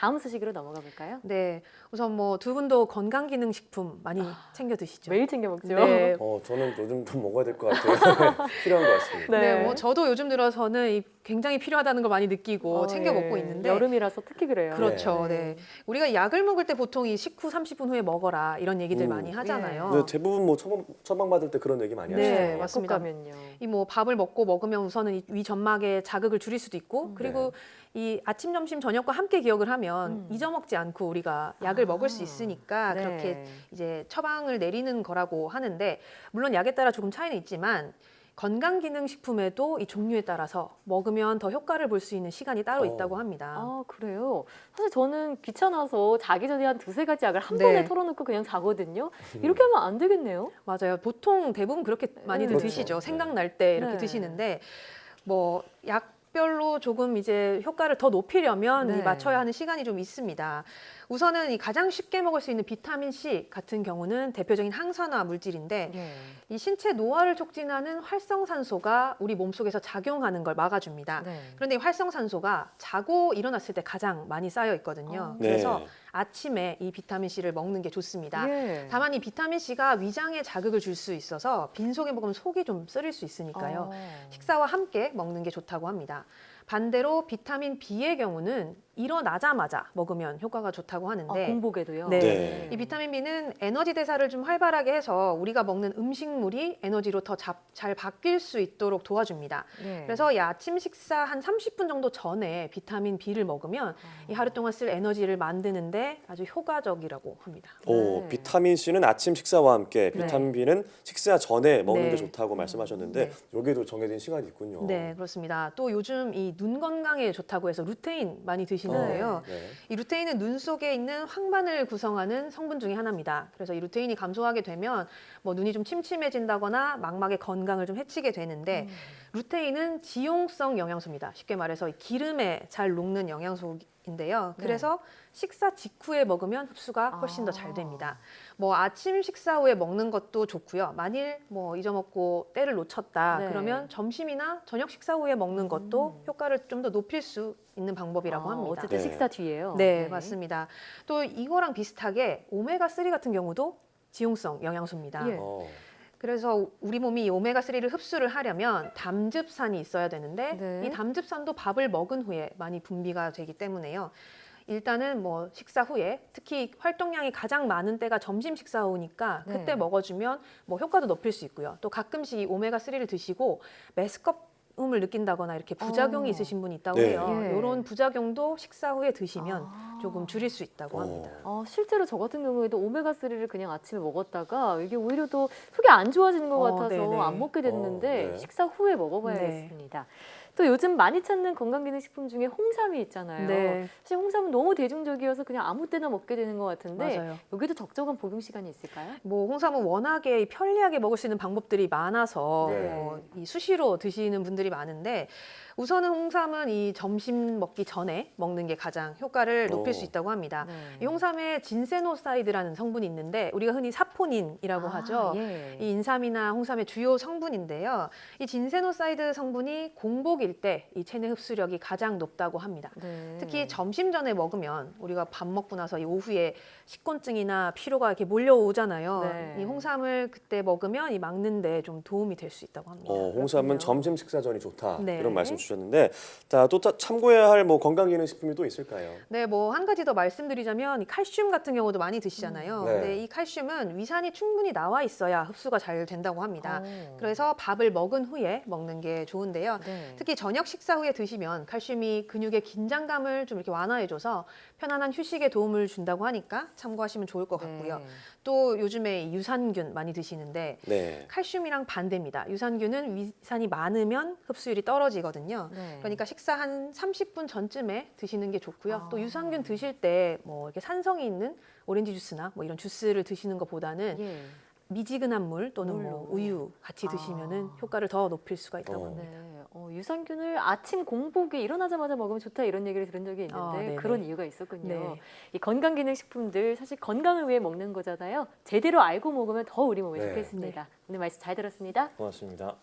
다음 소식으로 넘어가 볼까요? 네, 우선 뭐 두 분도 건강기능식품 많이 챙겨 드시죠? 매일 챙겨 먹죠. 네. 저는 요즘 좀 먹어야 될 것 같아요. 필요한 것 같습니다. 네, 뭐 저도 요즘 들어서는 굉장히 필요하다는 걸 많이 느끼고 챙겨 먹고 있는데 여름이라서 특히 그래요. 그렇죠. 네. 우리가 약을 먹을 때 보통 이 식후 30분 후에 먹어라 이런 얘기들 많이 하잖아요. 네, 대부분 뭐 처방 받을 때 그런 얘기 많이 하시죠. 네, 맞습니다. 가면요. 이 뭐 밥을 먹으면 우선은 이 위 점막의 자극을 줄일 수도 있고 그리고 이 아침, 점심, 저녁과 함께 기억을 하면 잊어먹지 않고 우리가 약을 먹을 수 있으니까 네. 그렇게 이제 처방을 내리는 거라고 하는데 물론 약에 따라 조금 차이는 있지만 건강기능식품에도 이 종류에 따라서 먹으면 더 효과를 볼 수 있는 시간이 따로 있다고 합니다. 아, 그래요? 사실 저는 귀찮아서 자기 전에 한 두세 가지 약을 한 네. 번에 털어놓고 그냥 자거든요. 이렇게 하면 안 되겠네요. 맞아요. 보통 대부분 그렇게 많이들 그렇죠. 드시죠. 네. 생각날 때 이렇게 네. 드시는데 뭐 약별로 조금 이제 효과를 더 높이려면 네. 이 맞춰야 하는 시간이 좀 있습니다. 우선은 이 가장 쉽게 먹을 수 있는 비타민 C 같은 경우는 대표적인 항산화 물질인데 예. 이 신체 노화를 촉진하는 활성산소가 우리 몸속에서 작용하는 걸 막아줍니다. 네. 그런데 이 활성산소가 자고 일어났을 때 가장 많이 쌓여 있거든요. 네. 그래서 아침에 이 비타민 C를 먹는 게 좋습니다. 예. 다만 이 비타민 C가 위장에 자극을 줄 수 있어서 빈속에 먹으면 속이 좀 쓰릴 수 있으니까요. 식사와 함께 먹는 게 좋다고 합니다. 반대로 비타민 B의 경우는 일어나자마자 먹으면 효과가 좋다고 하는데 공복에도요? 네. 네. 이 비타민 B는 에너지 대사를 좀 활발하게 해서 우리가 먹는 음식물이 에너지로 더 잘 바뀔 수 있도록 도와줍니다. 네. 그래서 이 아침 식사 한 30분 정도 전에 비타민 B를 먹으면 이 하루 동안 쓸 에너지를 만드는데 아주 효과적이라고 합니다. 네. 비타민 C는 아침 식사와 함께, 비타민 B는 식사 전에 먹는 네. 게 좋다고 말씀하셨는데 여기에도 정해진 시간이 있군요. 네, 그렇습니다. 또 요즘 이 눈 건강에 좋다고 해서 루테인 많이 드시는데요. 네. 이 루테인은 눈 속에 있는 황반을 구성하는 성분 중에 하나입니다. 그래서 이 루테인이 감소하게 되면 뭐 눈이 좀 침침해진다거나 망막의 건강을 좀 해치게 되는데 루테인은 지용성 영양소입니다. 쉽게 말해서 이 기름에 잘 녹는 영양소인데요. 그래서 식사 직후에 먹으면 흡수가 훨씬 더 잘 됩니다. 뭐 아침 식사 후에 먹는 것도 좋고요. 만일 뭐 잊어먹고 때를 놓쳤다 네. 그러면 점심이나 저녁 식사 후에 먹는 것도 효과를 좀 더 높일 수 있는 방법이라고 합니다. 어쨌든 네. 식사 뒤에요. 네, 맞습니다. 또 이거랑 비슷하게 오메가3 같은 경우도 지용성 영양소입니다. 예. 그래서 우리 몸이 이 오메가3를 흡수를 하려면 담즙산이 있어야 되는데 네. 이 담즙산도 밥을 먹은 후에 많이 분비가 되기 때문에요. 일단은 뭐 식사 후에 특히 활동량이 가장 많은 때가 점심 식사 후니까 네. 그때 먹어주면 뭐 효과도 높일 수 있고요. 또 가끔씩 이 오메가3를 드시고 메스꺼움을 느낀다거나 이렇게 부작용이 있으신 분이 있다고 네. 해요. 예. 이런 부작용도 식사 후에 드시면 조금 줄일 수 있다고 합니다. 실제로 저 같은 경우에도 오메가3를 그냥 아침에 먹었다가 이게 오히려 더 속이 안 좋아지는 것 같아서 네네. 안 먹게 됐는데 네. 식사 후에 먹어봐야겠습니다. 또 요즘 많이 찾는 건강기능식품 중에 홍삼이 있잖아요. 네. 사실 홍삼은 너무 대중적이어서 그냥 아무 때나 먹게 되는 것 같은데 맞아요. 여기도 적정한 복용 시간이 있을까요? 뭐 홍삼은 워낙에 편리하게 먹을 수 있는 방법들이 많아서 네. 이 수시로 드시는 분들이 많은데 우선은 홍삼은 이 점심 먹기 전에 먹는 게 가장 효과를 높일 수 있다고 합니다. 이 홍삼에 진세노사이드라는 성분이 있는데 우리가 흔히 사포닌이라고 하죠. 예. 이 인삼이나 홍삼의 주요 성분인데요. 이 진세노사이드 성분이 공복일 때 이 체내 흡수력이 가장 높다고 합니다. 네. 특히 점심 전에 먹으면 우리가 밥 먹고 나서 이 오후에 식곤증이나 피로가 이렇게 몰려오잖아요. 네. 이 홍삼을 그때 먹으면 이 막는 데 좀 도움이 될 수 있다고 합니다. 홍삼은 점심 식사 전이 좋다. 네. 이런 말씀 주셨는데 또 참고해야 할 뭐 건강기능식품이 또 있을까요? 네, 뭐 한 가지 더 말씀드리자면 이 칼슘 같은 경우도 많이 드시잖아요. 네. 근데 이 칼슘은 위산이 충분히 나와 있어야 흡수가 잘 된다고 합니다. 그래서 밥을 먹은 후에 먹는 게 좋은데요. 네. 특히 저녁 식사 후에 드시면 칼슘이 근육의 긴장감을 좀 이렇게 완화해줘서 편안한 휴식에 도움을 준다고 하니까 참고하시면 좋을 것 같고요. 네. 또 요즘에 유산균 많이 드시는데 네. 칼슘이랑 반대입니다. 유산균은 위산이 많으면 흡수율이 떨어지거든요. 네. 그러니까 식사 한 30분 전쯤에 드시는 게 좋고요. 또 유산균 드실 때 뭐 이렇게 산성이 있는 오렌지 주스나 뭐 이런 주스를 드시는 것보다는 예. 미지근한 물 또는 물로. 뭐 우유 같이 드시면은 효과를 더 높일 수가 있다고 합니다. 네. 유산균을 아침 공복에 일어나자마자 먹으면 좋다 이런 얘기를 들은 적이 있는데 네네. 그런 이유가 있었군요. 네. 이 건강기능식품들 사실 건강을 위해 먹는 거잖아요. 제대로 알고 먹으면 더 우리 몸에 네. 좋겠습니다. 오늘 말씀 잘 들었습니다. 고맙습니다.